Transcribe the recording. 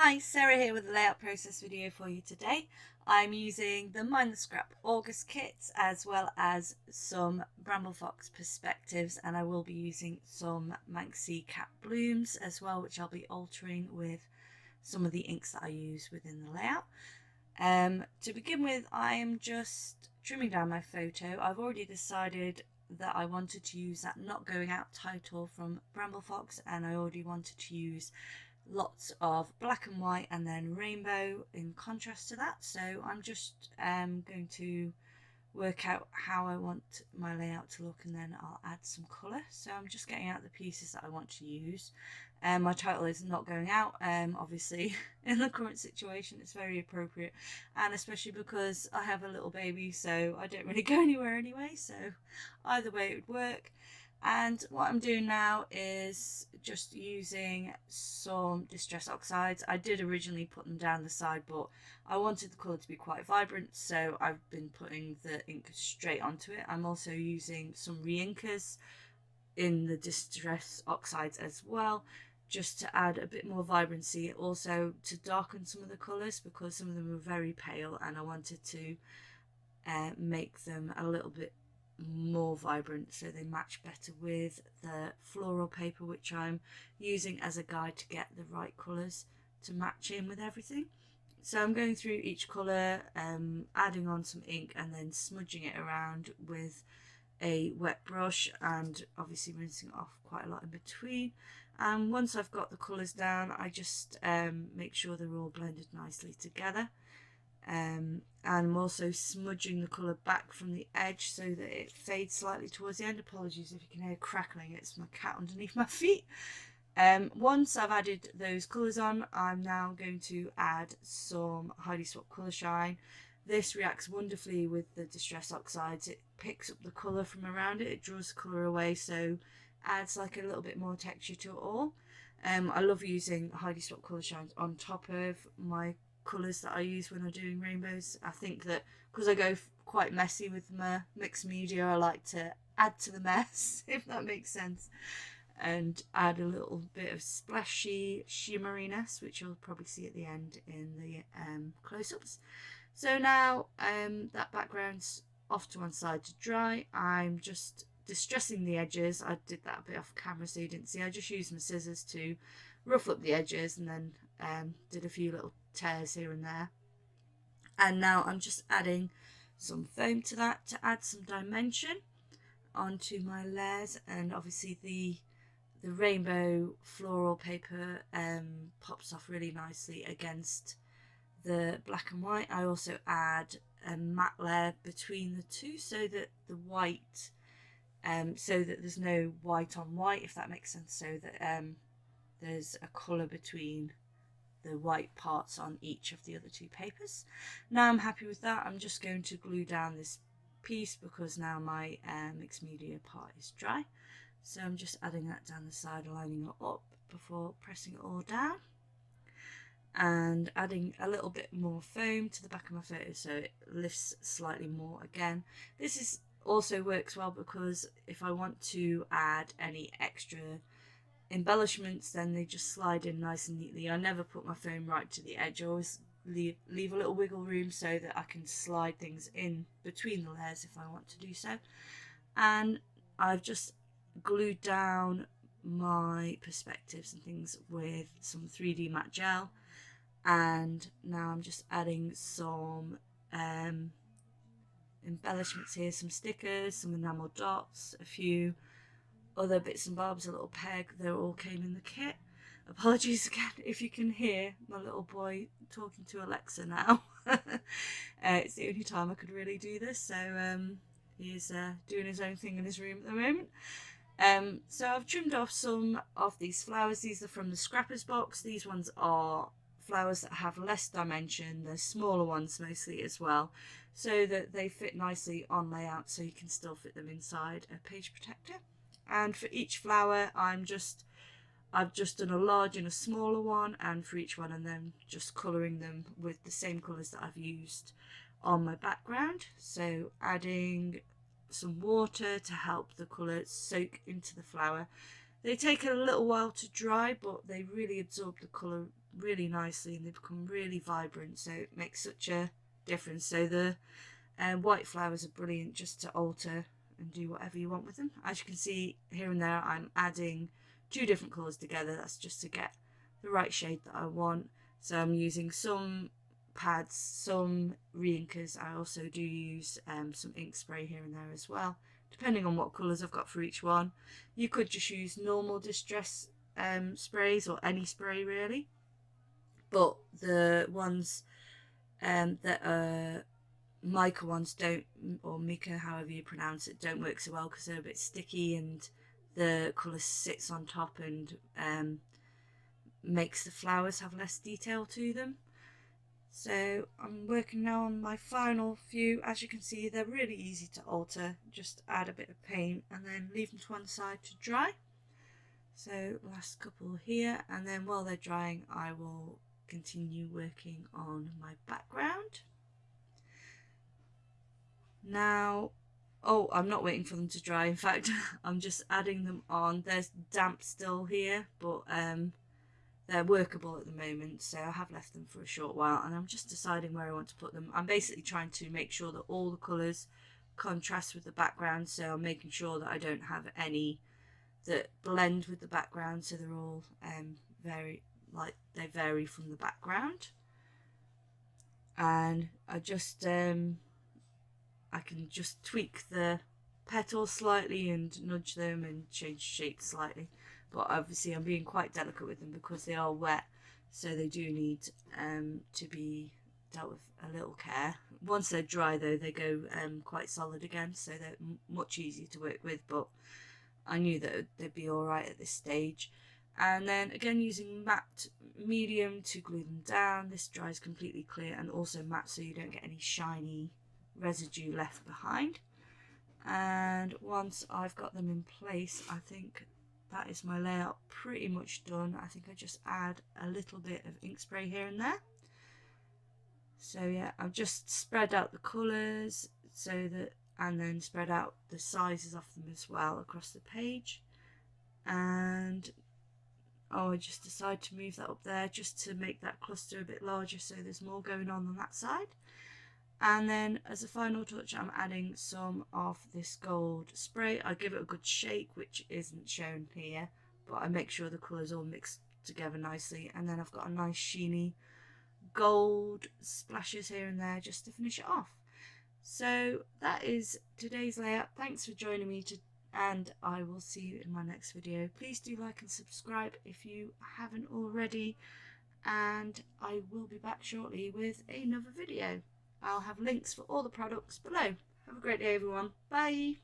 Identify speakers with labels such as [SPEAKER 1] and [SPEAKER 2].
[SPEAKER 1] Hi, Sarah here with a layout process video for you today. I'm using the Mind the Scrap August kits as well as some Bramble Fox perspectives, and I will be using some ManxyCat Blooms as well, which I'll be altering with some of the inks that I use within the layout. To begin with, I am just trimming down my photo. I've already decided that I wanted to use that not going out title from Bramble Fox, and I already wanted to use lots of black and white and then rainbow in contrast to that. So I'm just going to work out how I want my layout to look, and then I'll add some colour. So I'm just getting out the pieces that I want to use. My title is not going out, obviously in the current situation it's very appropriate, and especially because I have a little baby, so I don't really go anywhere anyway, so either way it would work. And what I'm doing now is just using some Distress Oxides. I did originally put them down the side, but I wanted the colour to be quite vibrant, so I've been putting the ink straight onto it. I'm also using some re-inkers in the Distress Oxides as well, just to add a bit more vibrancy, also to darken some of the colours because some of them were very pale and I wanted to make them a little bit more vibrant so they match better with the floral paper, which I'm using as a guide to get the right colours to match in with everything. So I'm going through each colour, adding on some ink and then smudging it around with a wet brush, and obviously rinsing it off quite a lot in between. And once I've got the colours down, I just make sure they're all blended nicely together. And I'm also smudging the colour back from the edge so that it fades slightly towards the end. Apologies if you can hear crackling, it's my cat underneath my feet. Once I've added those colours on, I'm now going to add some Heidi Swap Colour Shine. This reacts wonderfully with the Distress Oxides. It picks up the colour from around it, it draws the colour away, so adds like a little bit more texture to it all. I love using Heidi Swap Colour Shines on top of my colours that I use when I'm doing rainbows. I think that because I go quite messy with my mixed media, I like to add to the mess, if that makes sense, and add a little bit of splashy shimmeriness, which you'll probably see at the end in the close-ups. So now that background's off to one side to dry. I'm just distressing the edges. I did that a bit off camera so you didn't see. I just used my scissors to ruffle up the edges and then did a few little tears here and there. And now I'm just adding some foam to that to add some dimension onto my layers, and obviously the rainbow floral paper pops off really nicely against the black and white. I also add a matte layer between the two so that the white so that there's no white on white, if that makes sense, so that there's a colour between the white parts on each of the other two papers. Now I'm happy with that. I'm just going to glue down this piece because now my mixed media part is dry. So I'm just adding that down the side, lining it up before pressing it all down, and adding a little bit more foam to the back of my photo so it lifts slightly more again. This is also works well because if I want to add any extra embellishments, then they just slide in nice and neatly. I never put my foam right to the edge. I always leave a little wiggle room so that I can slide things in between the layers if I want to do so. And I've just glued down my perspectives and things with some 3D matte gel, and now I'm just adding some embellishments here, some stickers, some enamel dots, a few other bits and bobs, a little peg. They all came in the kit. Apologies again if you can hear my little boy talking to Alexa now. It's the only time I could really do this, so he's doing his own thing in his room at the moment. So I've trimmed off some of these flowers. These are from the Scrappers box. These ones are flowers that have less dimension. They're smaller ones mostly as well, so that they fit nicely on layout, so you can still fit them inside a page protector. And for each flower I've just done a large and a smaller one, and for each one, and then just colouring them with the same colours that I've used on my background. So adding some water to help the colour soak into the flower. They take a little while to dry, but they really absorb the colour really nicely and they become really vibrant, so it makes such a difference. So the white flowers are brilliant just to alter and do whatever you want with them. As you can see here and there, I'm adding 2 different colours together. That's just to get the right shade that I want. So I'm using some pads, some re-inkers. I also do use some ink spray here and there as well, depending on what colours I've got for each one. You could just use normal distress sprays, or any spray really, but the ones that are mica ones don't, or mica, however you pronounce it, don't work so well because they're a bit sticky and the colour sits on top and makes the flowers have less detail to them. So I'm working now on my final few. As you can see, they're really easy to alter. Just add a bit of paint and then leave them to one side to dry. So last couple here, and then while they're drying I will continue working on my background. Now, oh, I'm not waiting for them to dry. In fact, I'm just adding them on. There's damp still here, but they're workable at the moment, so I have left them for a short while and I'm just deciding where I want to put them. I'm basically trying to make sure that all the colours contrast with the background, so I'm making sure that I don't have any that blend with the background, so they're all they vary from the background. And I just I can just tweak the petals slightly and nudge them and change shape slightly, but obviously I'm being quite delicate with them because they are wet, so they do need to be dealt with a little care. Once they're dry though, they go quite solid again, so they're much easier to work with, but I knew that they'd be alright at this stage. And then again, using matte medium to glue them down. This dries completely clear and also matte, so you don't get any shiny residue left behind. And once I've got them in place, I think that is my layout pretty much done. I think I just add a little bit of ink spray here and there. So yeah, I've just spread out the colours so that, and then spread out the sizes of them as well across the page. And I just decided to move that up there just to make that cluster a bit larger, so there's more going on that side. And then as a final touch, I'm adding some of this gold spray. I give it a good shake, which isn't shown here, but I make sure the colours all mixed together nicely. And then I've got a nice sheeny gold splashes here and there just to finish it off. So that is today's layout. Thanks for joining me and I will see you in my next video. Please do like and subscribe if you haven't already, and I will be back shortly with another video. I'll have links for all the products below. Have a great day everyone. Bye.